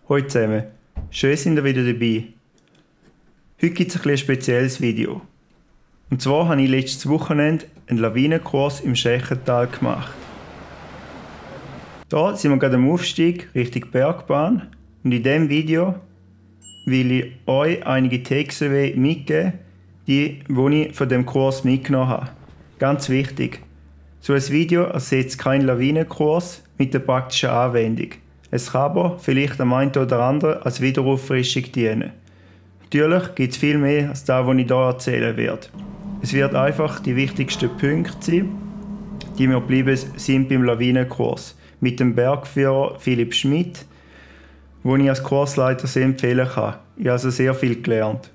Hallo zusammen, schön sind ihr wieder dabei. Heute gibt es ein spezielles Video. Und zwar habe ich letztes Wochenende einen Lawinenkurs im Schächental gemacht. Hier sind wir gerade am Aufstieg Richtung Bergbahn und in diesem Video will ich euch einige Takeaways mitgeben, die ich von dem Kurs mitgenommen habe. Ganz wichtig, so ein Video ersetzt keinen Lawinenkurs mit der praktischen Anwendung. Es kann aber vielleicht am einen oder anderen als Wiederauffrischung dienen. Natürlich gibt es viel mehr als das, was ich hier erzählen werde. Es wird einfach die wichtigsten Punkte sein, die mir geblieben sind beim Lawinenkurs. Mit dem Bergführer Philipp Schmidt, den ich als Kursleiter sehr empfehlen kann. Ich habe also sehr viel gelernt.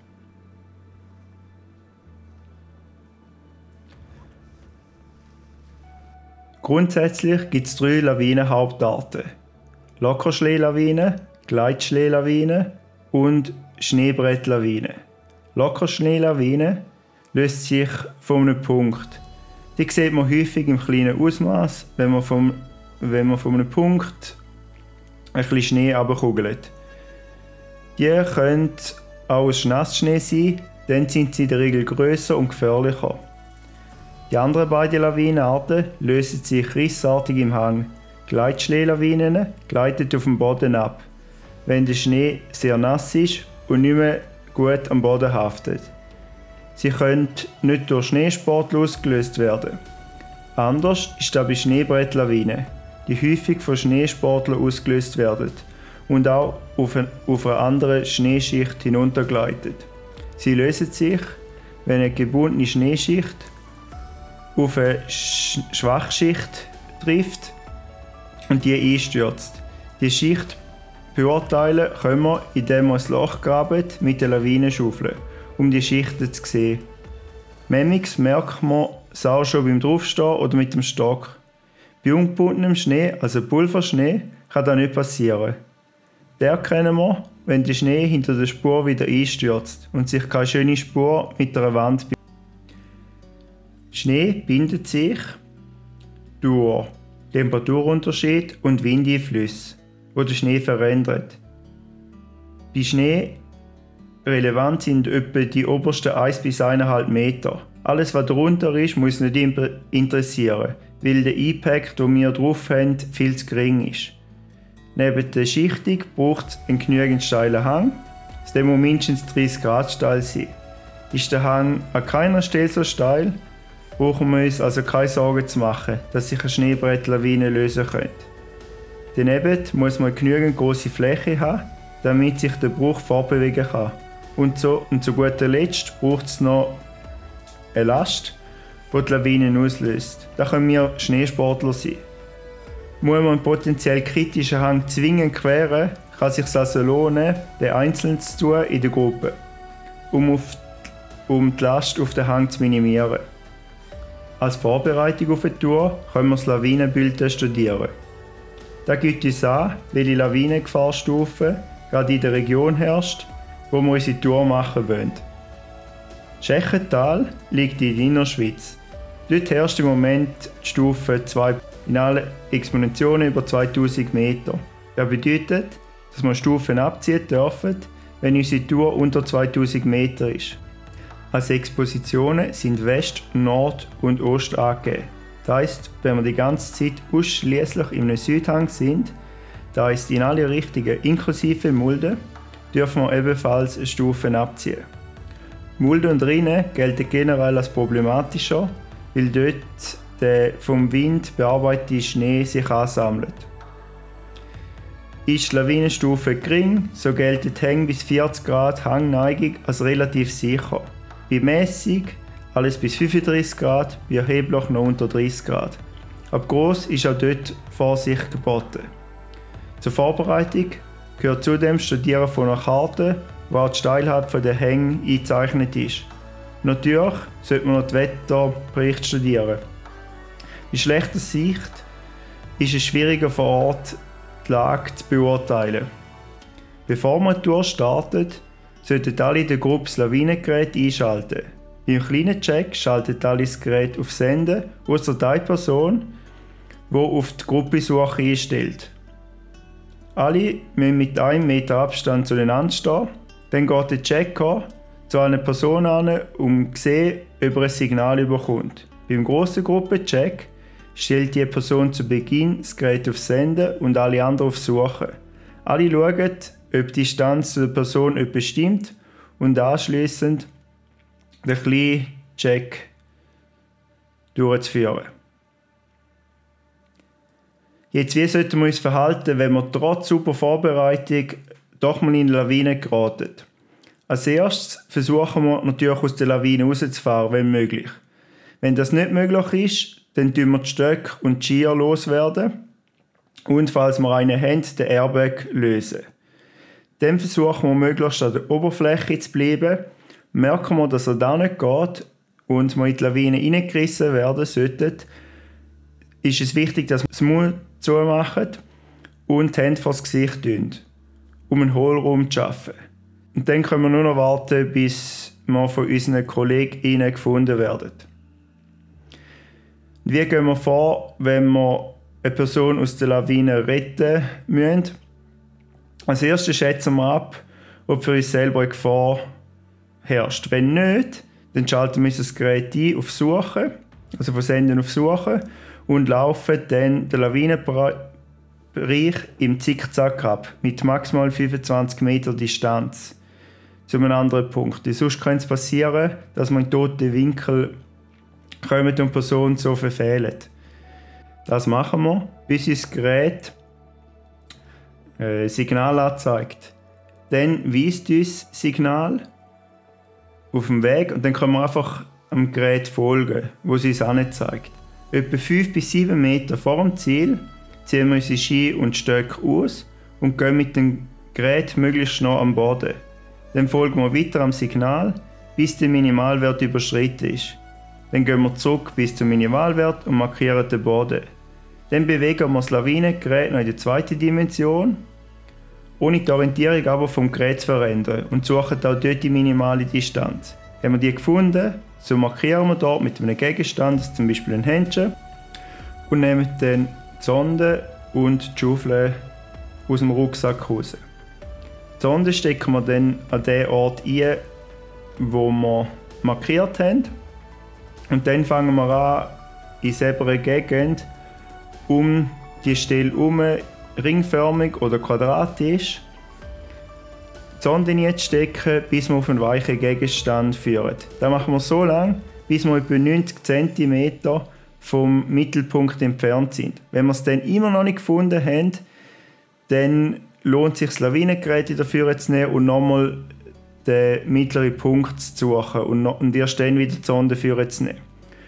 Grundsätzlich gibt es 3 Lawinenhauptarten. Lockerschneelawine, Gleitschneelawine und Schneebrettlawine. Lockerschneelawine löst sich von einem Punkt. Die sieht man häufig im kleinen Ausmaß, wenn man von einem Punkt ein bisschen Schnee runterkugelt. Die können auch aus Nassschnee sein, dann sind sie in der Regel grösser und gefährlicher. Die anderen beiden Lawinenarten lösen sich rissartig im Hang. Gleitschneelawinen gleiten auf dem Boden ab, wenn der Schnee sehr nass ist und nicht mehr gut am Boden haftet. Sie können nicht durch Schneesport ausgelöst werden. Anders ist das bei Schneebrettlawinen, die häufig von Schneesportlern ausgelöst werden und auch auf eine andere Schneeschicht hinuntergleiten. Sie lösen sich, wenn eine gebundene Schneeschicht auf eine Schwachschicht trifft und die einstürzt. Die Schicht beurteilen können wir, indem wir ein Loch graben mit der Lawinenschaufel, um die Schichten zu sehen. Manchmal merkt man es auch schon beim Draufstehen oder mit dem Stock. Bei ungebundenem Schnee, also Pulverschnee, kann das nicht passieren. Das erkennen wir, wenn der Schnee hinter der Spur wieder einstürzt und sich keine schöne Spur mit einer Wand bildet. Schnee bindet sich durch Temperaturunterschied und Windeinflüsse, die den Schnee verändert. Bei Schnee relevant sind etwa die obersten 1 bis 1,5 Meter. Alles, was darunter ist, muss nicht interessieren, weil der Impact, den wir drauf haben, viel zu gering ist. Neben der Schichtung braucht es einen genügend steilen Hang. Es muss mindestens 30 Grad steil sein. Ist der Hang an keiner Stelle so steil, brauchen wir uns also keine Sorgen zu machen, dass sich eine Schneebrettlawine lösen könnte. Daneben muss man genügend grosse Fläche haben, damit sich der Bruch fortbewegen kann. Und zu guter Letzt braucht es noch eine Last, die die Lawinen auslöst. Da können wir Schneesportler sein. Muss man einen potenziell kritischen Hang zwingend queren, kann es sich also lohnen, den einzeln zu tun in der Gruppe, um die Last auf den Hang zu minimieren. Als Vorbereitung auf eine Tour können wir das Lawinenbild studieren. Da gibt uns an, welche Lawinengefahrstufe gerade in der Region herrscht, wo wir unsere Tour machen wollen. Schächental liegt in der Innerschweiz. Dort herrscht im Moment die Stufe 2 in allen Exponentiellen über 2000 Meter. Das bedeutet, dass wir Stufen abziehen dürfen, wenn unsere Tour unter 2000 Meter ist. Als Expositionen sind West-, Nord- und Ost angegeben. Das heisst, wenn wir die ganze Zeit ausschließlich in einem Südhang sind, das heisst in alle Richtungen inklusive Mulde, dürfen wir ebenfalls Stufen abziehen. Mulde und Rinne gelten generell als problematischer, weil dort der vom Wind bearbeitete Schnee sich ansammelt. Ist die Lawinenstufe gering, so gelten Hänge bis 40 Grad Hangneigung als relativ sicher. Bei mäßig alles bis 35 Grad, bei erheblich noch unter 30 Grad. Ab gross ist auch dort Vorsicht geboten. Zur Vorbereitung gehört zudem das Studieren von einer Karte, wo die Steilheit der Hänge eingezeichnet ist. Natürlich sollte man noch den Wetterbericht studieren. Bei schlechter Sicht ist es schwieriger vor Ort die Lage zu beurteilen. Bevor man die Tour startet, sollten alle in der Gruppe das Lawinengerät einschalten. Beim kleinen Check schaltet alle das Gerät auf Senden, ausser die Person, die auf die Gruppensuche einstellt. Alle müssen mit 1 Meter Abstand zueinander stehen. Dann geht der Checker zu einer Person an, um zu sehen, ob er ein Signal bekommt. Beim grossen Gruppencheck stellt die Person zu Beginn das Gerät auf Senden und alle anderen auf Suchen. Alle schauen, ob die Distanz zur Person bestimmt und anschliessend den kleinen Check durchzuführen. Jetzt, wie sollten wir uns verhalten, wenn wir trotz super Vorbereitung doch mal in eine Lawine geraten? Als erstes versuchen wir natürlich aus der Lawine rauszufahren, wenn möglich. Wenn das nicht möglich ist, dann tun wir die Stöcke und die Skier loswerden und, falls wir einen haben, den Airbag lösen. Dann versuchen wir möglichst an der Oberfläche zu bleiben. Merken wir, dass er da nicht geht und wir in die Lawine reingerissen werden sollten, ist es wichtig, dass wir das Maul zumachen und die Hände vor das Gesicht tun, um einen Hohlraum zu schaffen. Und dann können wir nur noch warten, bis wir von unseren KollegInnen gefunden werden. Wie gehen wir vor, wenn wir eine Person aus der Lawine retten müssen? Als erstes schätzen wir ab, ob für uns selber eine Gefahr herrscht. Wenn nicht, dann schalten wir unser Gerät ein auf Suche, also von Senden auf Suche, und laufen dann den Lawinenbereich im Zickzack ab, mit maximal 25 Meter Distanz zu einem anderen Punkt. Sonst kann es passieren, dass wir in toten Winkel kommen und die Person so verfehlen. Das machen wir, bis das Gerät Signal anzeigt. Dann weist uns das Signal auf dem Weg und dann können wir einfach am Gerät folgen, wo es uns anzeigt. Etwa 5 bis 7 Meter vor dem Ziel ziehen wir unsere Ski und Stöcke aus und gehen mit dem Gerät möglichst nah am Boden. Dann folgen wir weiter am Signal, bis der Minimalwert überschritten ist. Dann gehen wir zurück bis zum Minimalwert und markieren den Boden. Dann bewegen wir das Lawinengerät noch in die zweite Dimension, ohne die Orientierung aber vom Gerät zu verändern, und suchen auch dort die minimale Distanz. Haben wir die gefunden, so markieren wir dort mit einem Gegenstand, zum Beispiel ein Händchen, und nehmen dann die Sonde und die Schaufel aus dem Rucksack raus. Die Sonde stecken wir dann an den Ort ein, wo wir markiert haben, und dann fangen wir an, in selber Gegend um die Stelle herum, ringförmig oder quadratisch, die Sonde einzustecken, bis wir auf einen weichen Gegenstand führen. Das machen wir so lange, bis wir etwa 90 cm vom Mittelpunkt entfernt sind. Wenn wir es dann immer noch nicht gefunden haben, dann lohnt es sich, das Lawinengerät dafür zu nehmen und nochmal den mittleren Punkt zu suchen und erst dann wieder die Sonde zu nehmen.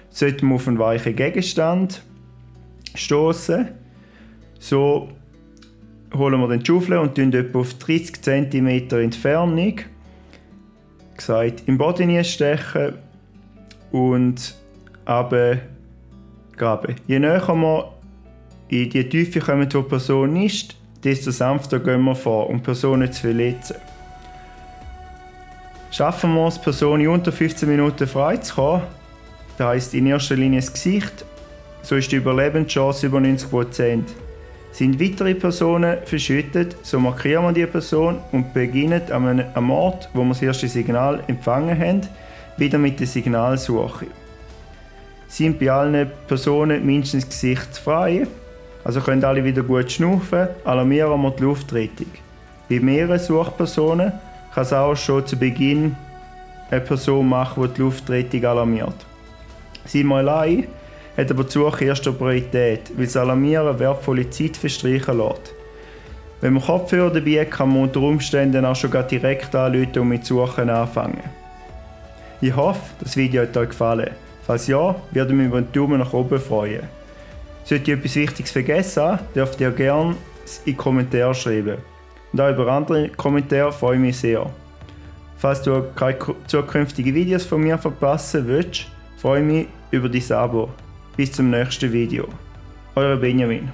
Sollten wir auf einen weichen Gegenstand stoßen, so holen wir den Schaufel und tun etwa auf 30 cm Entfernung im Boden stechen und runtergraben. Je näher wir in die Tiefe kommen, wo die Person ist, desto sanfter gehen wir vor, um die Person nicht zu verletzen. Schaffen wir es, die Person in unter 15 Minuten freizukommen, das heisst in erster Linie das Gesicht, so ist die Überlebenschance über 90%. Sind weitere Personen verschüttet, so markieren wir die Person und beginnen am Ort, wo wir das erste Signal empfangen haben, wieder mit der Signalsuche. Sind bei allen Personen mindestens gesichtsfrei, also können alle wieder gut schnaufen, alarmieren wir die Luftrettung. Bei mehreren Suchpersonen kann es auch schon zu Beginn eine Person machen, die die Luftrettung alarmiert. Sind wir allein, hat aber die Suche erste Priorität, weil das Alarmieren wertvolle Zeit verstreichen lässt. Wenn man Kopfhörer dabei hat, kann man unter Umständen auch schon direkt anrufen und mit Suchen anfangen. Ich hoffe, das Video hat euch gefallen. Falls ja, würde ich mich über einen Daumen nach oben freuen. Sollte ich etwas Wichtiges vergessen haben, dürft ihr gerne in die Kommentare schreiben. Und auch über andere Kommentare freue ich mich sehr. Falls du keine zukünftigen Videos von mir verpassen willst, freue ich mich über dein Abo. Bis zum nächsten Video. Euer Benjamin.